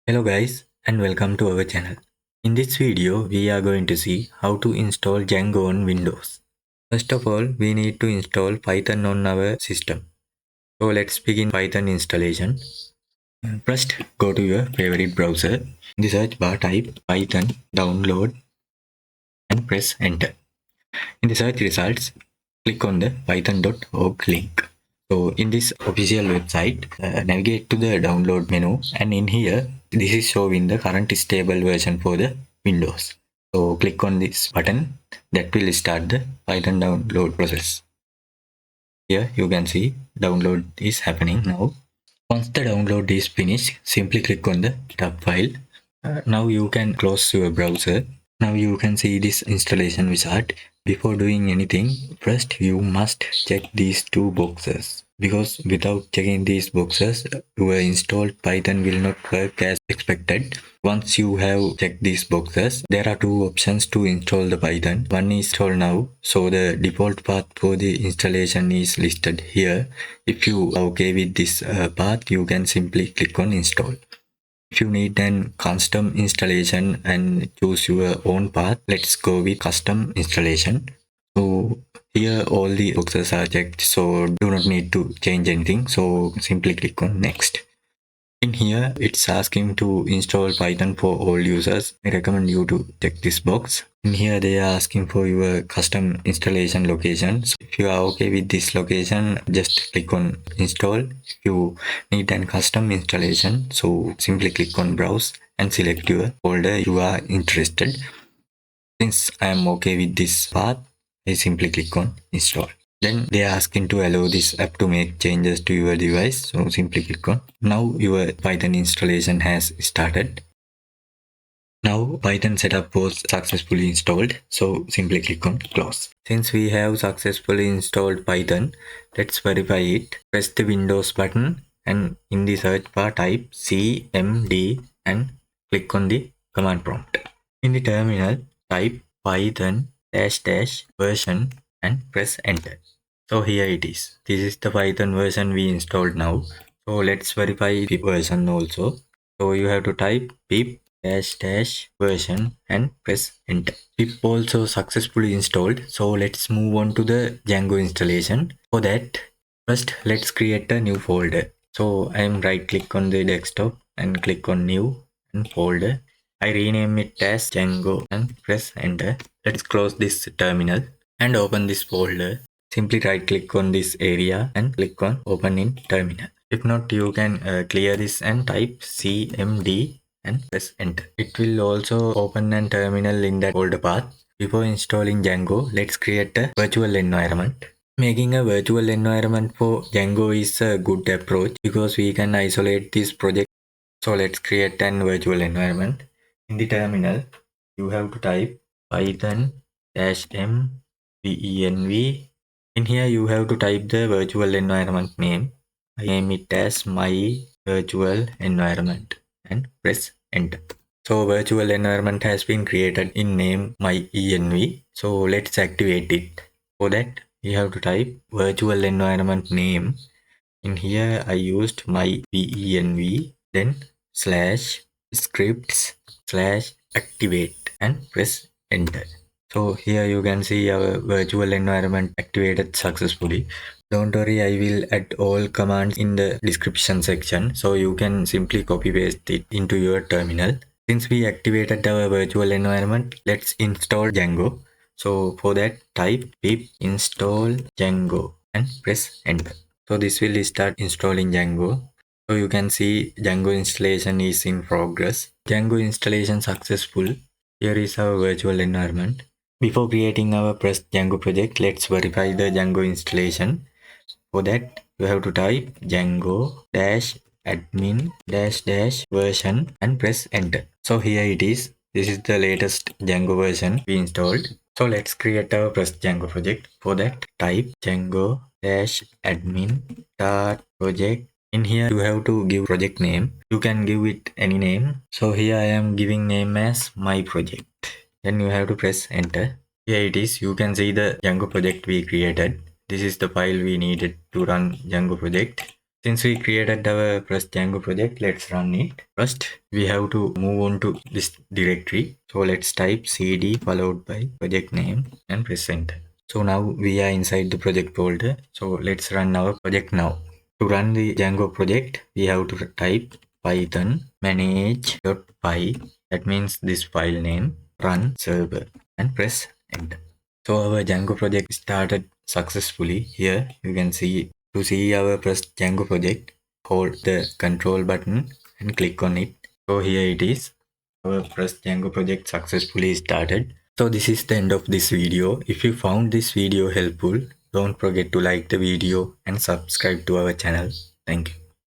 Hello guys and welcome to our channel. In this video we are going to see how to install Django on Windows. First of all we need to install Python on our system. So let's begin Python installation. First go to your favorite browser. In the search bar type Python download and press enter. In the search results click on the python.org link. So in this official website, navigate to the download menu, and in here, this is showing the current stable version for the Windows. So click on this button, that will start the Python download process. Here you can see download is happening now. Once the download is finished, simply click on the tab file. Now you can close your browser. Now you can see this installation wizard. Before doing anything, first you must check these two boxes, because without checking these boxes, your installed Python will not work as expected. Once you have checked these boxes, there are two options to install the Python. One is install now, so the default path for the installation is listed here. If you are okay with this path, you can simply click on install. If you need an custom installation and choose your own path, let's go with custom installation. So here all the boxes are checked, so do not need to change anything. So simply click on next. In here, it's asking to install Python for all users. I recommend you to check this box. In here, they are asking for your custom installation location. So if you are okay with this location, just click on install. If you need a custom installation, so simply click on browse and select your folder you are interested. Since I am okay with this path, I simply click on install. Then they are asking to allow this app to make changes to your device. So simply click on. Now your Python installation has started. Now Python setup was successfully installed. So simply click on close. Since we have successfully installed Python, let's verify it. Press the Windows button and in the search bar type cmd and click on the command prompt. In the terminal, type python version and press enter. So here it is. This is the Python version we installed now. So let's verify pip version also. So you have to type pip version and press enter. Pip also successfully installed. So let's move on to the Django installation. For that, first let's create a new folder. So I am right click on the desktop and click on new and folder. I rename it as Django and press enter. Let's close this terminal and open this folder. Simply right click on this area and click on open in terminal. If not, you can clear this and type cmd and press enter. It will also open a terminal in that folder path. Before installing Django, let's create a virtual environment. Making a virtual environment for Django is a good approach because we can isolate this project. So let's create an virtual environment. In the terminal, you have to type python -m in here you have to type the virtual environment name. I name it as my virtual environment and press enter. So virtual environment has been created in name my-env. So let's activate it. For that we have to type virtual environment name. In here I used my-env, then /scripts/activate and press enter. So here you can see our virtual environment activated successfully. Don't worry, I will add all commands in the description section, so you can simply copy paste it into your terminal. Since we activated our virtual environment, let's install Django. So for that, type pip install Django and press enter. So this will start installing Django. So you can see Django installation is in progress. Django installation successful. Here is our virtual environment. Before creating our first Django project, let's verify the Django installation. For that, you have to type django-admin version and press enter. So here it is. This is the latest Django version we installed. So let's create our first Django project. For that, type django-admin startproject. In here, you have to give project name. You can give it any name. So here I am giving name as myproject. Then you have to press enter. Here it is. You can see the Django project we created. This is the file we needed to run Django project. Since we created our first Django project, let's run it. First, we have to move on to this directory. So let's type cd followed by project name and press enter. So now we are inside the project folder. So let's run our project now. To run the Django project, we have to type python manage.py. That means this file name, runserver, and press enter. So our Django project started successfully. Here you can see, to see our first Django project, hold the control button and click on it. So here it is. Our first Django project successfully started. So this is the end of this video. If you found this video helpful, don't forget to like the video and subscribe to our channel. Thank you.